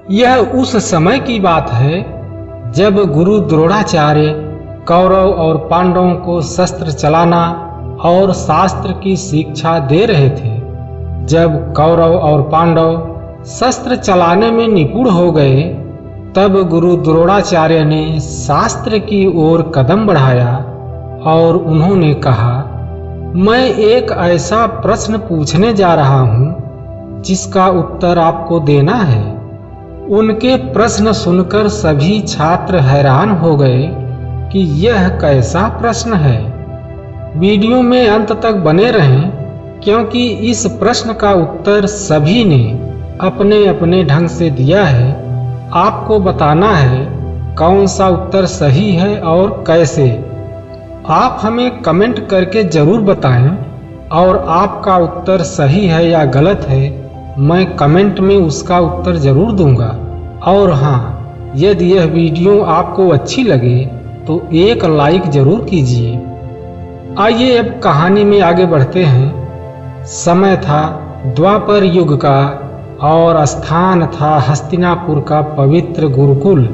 यह उस समय की बात है जब गुरु द्रोणाचार्य कौरव और पांडवों को शस्त्र चलाना और शास्त्र की शिक्षा दे रहे थे। जब कौरव और पांडव शस्त्र चलाने में निपुण हो गए, तब गुरु द्रोणाचार्य ने शास्त्र की ओर कदम बढ़ाया और उन्होंने कहा, मैं एक ऐसा प्रश्न पूछने जा रहा हूं जिसका उत्तर आपको देना है। उनके प्रश्न सुनकर सभी छात्र हैरान हो गए कि यह कैसा प्रश्न है। वीडियो में अंत तक बने रहें, क्योंकि इस प्रश्न का उत्तर सभी ने अपने अपने ढंग से दिया है। आपको बताना है कौन सा उत्तर सही है और कैसे। आप हमें कमेंट करके जरूर बताएं, और आपका उत्तर सही है या गलत है, मैं कमेंट में उसका उत्तर जरूर दूंगा। और हाँ, यदि यह वीडियो आपको अच्छी लगे तो एक लाइक जरूर कीजिए। आइए अब कहानी में आगे बढ़ते हैं। समय था द्वापर युग का और स्थान था हस्तिनापुर का पवित्र गुरुकुल,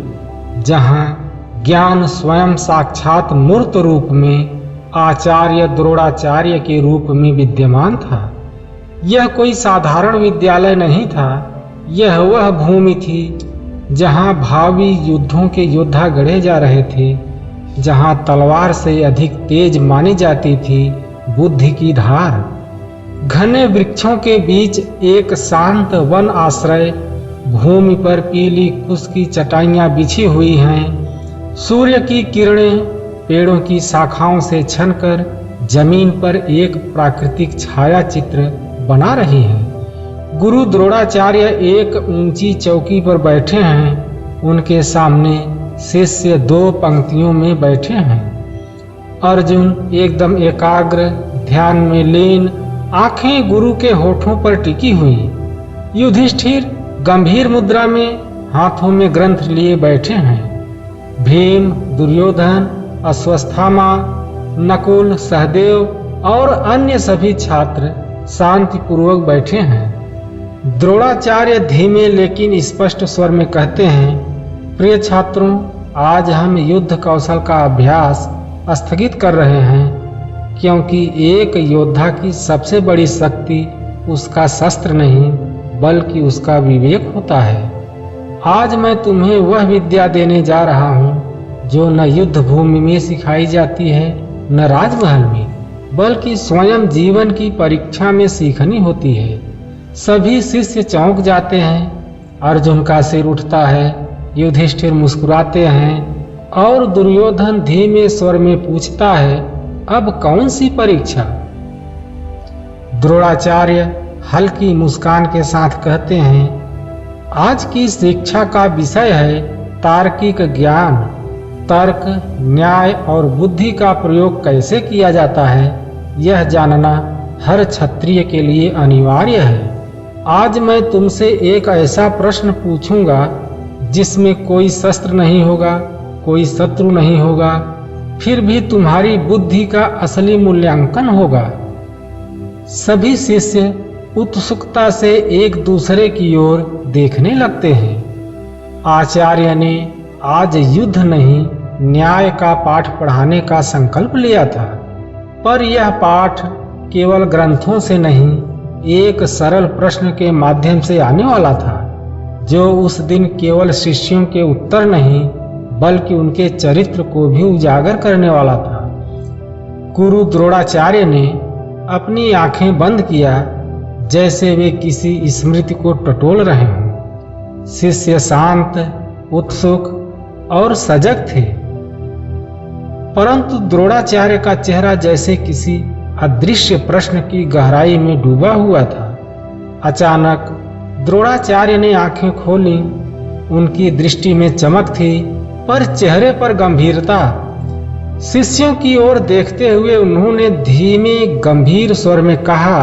जहाँ ज्ञान स्वयं साक्षात मूर्त रूप में आचार्य द्रोणाचार्य के रूप में विद्यमान था। यह कोई साधारण विद्यालय नहीं था, यह वह भूमि थी जहां भावी युद्धों के योद्धा गढ़े जा रहे थे, जहां तलवार से अधिक तेज मानी जाती थी बुद्धि की धार। घने वृक्षों के बीच एक शांत वन आश्रय भूमि पर पीली कुश की चटाइयां बिछी हुई हैं। सूर्य की किरणें पेड़ों की शाखाओं से छनकर जमीन पर एक प्राकृतिक छाया चित्र बना रही हैं। गुरु द्रोणाचार्य एक ऊंची चौकी पर बैठे हैं। उनके सामने शिष्य दो पंक्तियों में बैठे हैं। अर्जुन एकदम एकाग्र, ध्यान में लीन, आंखें गुरु के होठों पर टिकी हुई। युधिष्ठिर गंभीर मुद्रा में हाथों में ग्रंथ लिए बैठे हैं। भीम, दुर्योधन, अश्वत्थामा, नकुल, सहदेव और अन्य सभी छात्र शांतिपूर्वक बैठे हैं। द्रोणाचार्य धीमे लेकिन स्पष्ट स्वर में कहते हैं, प्रिय छात्रों, आज हम युद्ध कौशल का अभ्यास स्थगित कर रहे हैं, क्योंकि एक योद्धा की सबसे बड़ी शक्ति उसका शस्त्र नहीं बल्कि उसका विवेक होता है। आज मैं तुम्हें वह विद्या देने जा रहा हूँ जो न युद्ध भूमि में सिखाई जाती है न राजमहल में, बल्कि स्वयं जीवन की परीक्षा में सीखनी होती है। सभी शिष्य चौंक जाते हैं। अर्जुन का सिर उठता है, युधिष्ठिर मुस्कुराते हैं और दुर्योधन धीमे स्वर में पूछता है, अब कौन सी परीक्षा? द्रोणाचार्य हल्की मुस्कान के साथ कहते हैं, आज की शिक्षा का विषय है तार्किक ज्ञान। तर्क, न्याय और बुद्धि का प्रयोग कैसे किया जाता है, यह जानना हर क्षत्रिय के लिए अनिवार्य है। आज मैं तुमसे एक ऐसा प्रश्न पूछूंगा जिसमें कोई शस्त्र नहीं होगा, कोई शत्रु नहीं होगा, फिर भी तुम्हारी बुद्धि का असली मूल्यांकन होगा। सभी शिष्य उत्सुकता से एक दूसरे की ओर देखने लगते हैं। आचार्य ने आज युद्ध नहीं, न्याय का पाठ पढ़ाने का संकल्प लिया था, पर यह पाठ केवल ग्रंथों से नहीं, एक सरल प्रश्न के माध्यम से आने वाला था, जो उस दिन केवल शिष्यों के उत्तर नहीं बल्कि उनके चरित्र को भी उजागर करने वाला था। गुरु द्रोणाचार्य ने अपनी आंखें बंद किया, जैसे वे किसी स्मृति को टटोल रहे हों। शिष्य शांत, उत्सुक और सजग थे, परंतु द्रोणाचार्य का चेहरा जैसे किसी अदृश्य प्रश्न की गहराई में डूबा हुआ था। अचानक द्रोणाचार्य ने आंखें खोली। उनकी दृष्टि में चमक थी, पर चेहरे पर गंभीरता। शिष्यों की ओर देखते हुए उन्होंने धीमे गंभीर स्वर में कहा,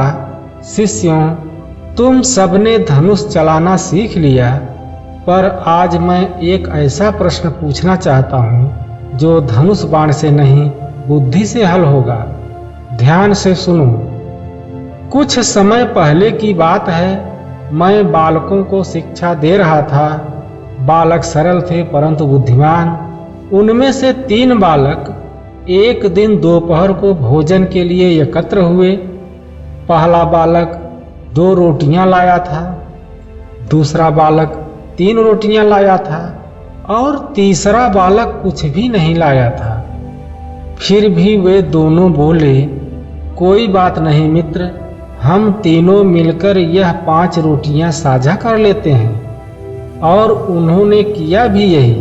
शिष्यों, तुम सबने धनुष चलाना सीख लिया, पर आज मैं एक ऐसा प्रश्न पूछना चाहता हूँ जो धनुष बाण से नहीं बुद्धि से हल होगा। ध्यान से सुनो। कुछ समय पहले की बात है, मैं बालकों को शिक्षा दे रहा था बालक सरल थे परंतु बुद्धिमान। उनमें से 3 बालक एक दिन दोपहर को भोजन के लिए एकत्र हुए। पहला बालक 2 रोटियां लाया था, दूसरा बालक 3 रोटियां लाया था और तीसरा बालक कुछ भी नहीं लाया था। फिर भी वे दोनों बोले, कोई बात नहीं मित्र, हम तीनों मिलकर यह 5 रोटियां साझा कर लेते हैं। और उन्होंने किया भी यही।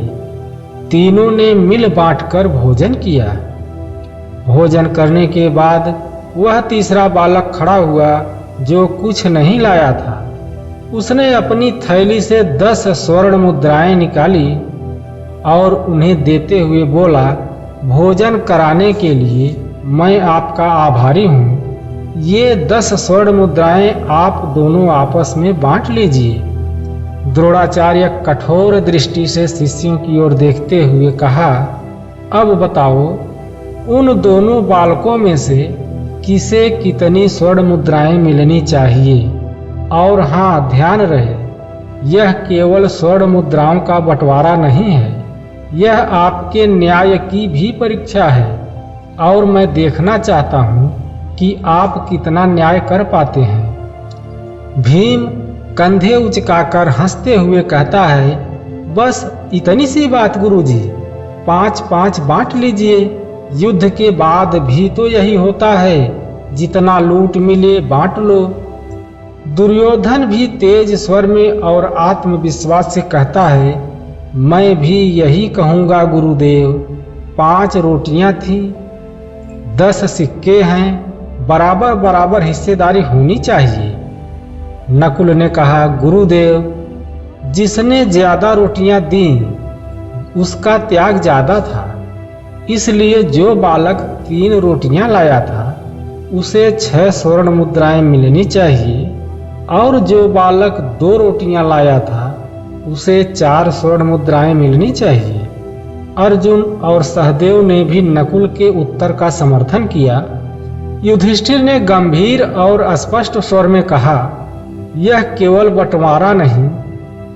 तीनों ने मिल बांटकर भोजन किया। भोजन करने के बाद वह तीसरा बालक खड़ा हुआ जो कुछ नहीं लाया था। उसने अपनी थैली से 10 स्वर्ण मुद्राएं निकाली और उन्हें देते हुए बोला, भोजन कराने के लिए मैं आपका आभारी हूँ। ये 10 स्वर्ण मुद्राएं आप दोनों आपस में बांट लीजिए। द्रोणाचार्य कठोर दृष्टि से शिष्यों की ओर देखते हुए कहा, अब बताओ, उन दोनों बालकों में से किसे कितनी स्वर्ण मुद्राएं मिलनी चाहिए? और हाँ, ध्यान रहे, यह केवल स्वर्ण मुद्राओं का बंटवारा नहीं है, यह आपके न्याय की भी परीक्षा है। और मैं देखना चाहता हूँ कि आप कितना न्याय कर पाते हैं। भीम कंधे उचकाकर हंसते हुए कहता है, बस इतनी सी बात गुरुजी, 5-5 बांट लीजिए। युद्ध के बाद भी तो यही होता है, जितना लूट मिले बांट लो। दुर्योधन भी तेज स्वर में और आत्मविश्वास से कहता है, मैं भी यही कहूँगा गुरुदेव। 5 रोटियां थी, 10 सिक्के हैं, बराबर बराबर हिस्सेदारी होनी चाहिए। नकुल ने कहा, गुरुदेव, जिसने ज्यादा रोटियां दी उसका त्याग ज्यादा था, इसलिए जो बालक 3 रोटियां लाया था उसे 6 स्वर्ण मुद्राएं मिलनी चाहिए और जो बालक 2 रोटियां लाया था उसे 4 स्वर्ण मुद्राएं मिलनी चाहिए। अर्जुन और सहदेव ने भी नकुल के उत्तर का समर्थन किया। युधिष्ठिर ने गंभीर और स्पष्ट स्वर में कहा, यह केवल बंटवारा नहीं,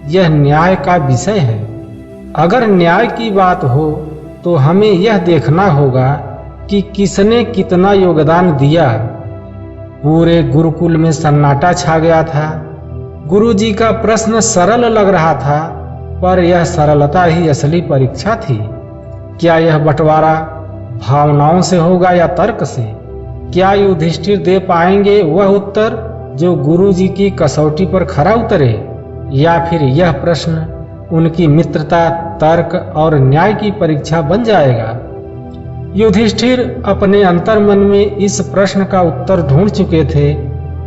यह न्याय का विषय है। अगर न्याय की बात हो तो हमें यह देखना होगा कि किसने कितना योगदान दिया। पूरे गुरुकुल में सन्नाटा छा गया था। गुरुजी का प्रश्न सरल लग रहा था, पर यह सरलता ही असली परीक्षा थी। क्या यह बंटवारा भावनाओं से होगा या तर्क से? क्या युधिष्ठिर दे पाएंगे वह उत्तर जो गुरुजी की कसौटी पर खरा उतरे, या फिर यह प्रश्न उनकी मित्रता, तर्क और न्याय की परीक्षा बन जाएगा? युधिष्ठिर अपने अंतर्मन में इस प्रश्न का उत्तर ढूंढ चुके थे।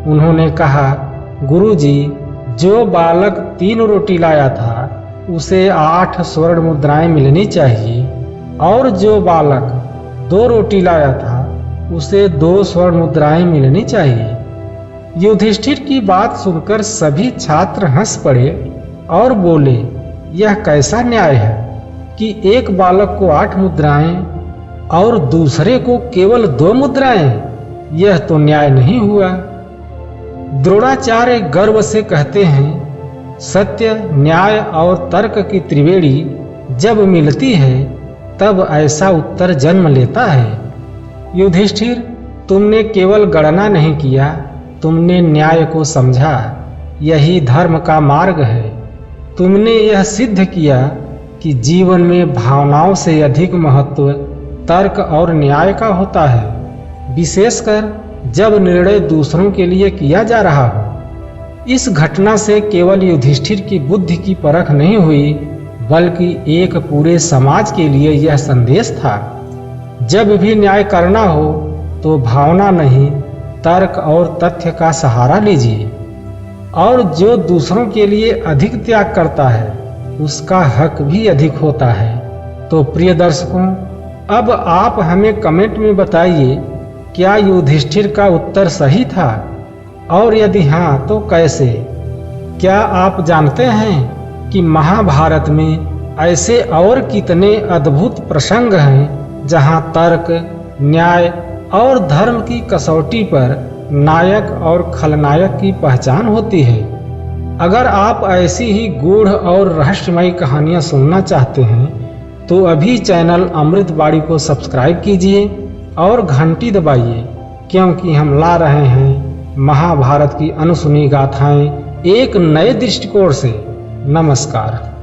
उन्होंने कहा, गुरुजी, जो बालक 3 रोटी लाया था उसे 8 स्वर्ण मुद्राएं मिलनी चाहिए और जो बालक 2 रोटी लाया था उसे 2 स्वर्ण मुद्राएं मिलनी चाहिए। युधिष्ठिर की बात सुनकर सभी छात्र हंस पड़े और बोले, यह कैसा न्याय है कि एक बालक को 8 मुद्राएं और दूसरे को केवल 2 मुद्राएं? यह तो न्याय नहीं हुआ। द्रोणाचार्य गर्व से कहते हैं, सत्य, न्याय और तर्क की त्रिवेणी जब मिलती है तब ऐसा उत्तर जन्म लेता है। युधिष्ठिर, तुमने केवल गणना नहीं किया, तुमने न्याय को समझा। यही धर्म का मार्ग है। तुमने यह सिद्ध किया कि जीवन में भावनाओं से अधिक महत्व तर्क और न्याय का होता है, विशेषकर जब निर्णय दूसरों के लिए किया जा रहा हो। इस घटना से केवल युधिष्ठिर की बुद्धि की परख नहीं हुई, बल्कि एक पूरे समाज के लिए यह संदेश था, जब भी न्याय करना हो तो भावना नहीं, तर्क और तथ्य का सहारा लीजिए। और जो दूसरों के लिए अधिक त्याग करता है उसका हक भी अधिक होता है। तो प्रिय दर्शकों, अब आप हमें कमेंट में बताइए, क्या युधिष्ठिर का उत्तर सही था? और यदि हाँ तो कैसे? क्या आप जानते हैं कि महाभारत में ऐसे और कितने अद्भुत प्रसंग हैं जहाँ तर्क, न्याय और धर्म की कसौटी पर नायक और खलनायक की पहचान होती है? अगर आप ऐसी ही गूढ़ और रहस्यमयी कहानियाँ सुनना चाहते हैं तो अभी चैनल अमृतबाणी को सब्सक्राइब कीजिए और घंटी दबाइए, क्योंकि हम ला रहे हैं महाभारत की अनसुनी गाथाएं एक नए दृष्टिकोण से। नमस्कार।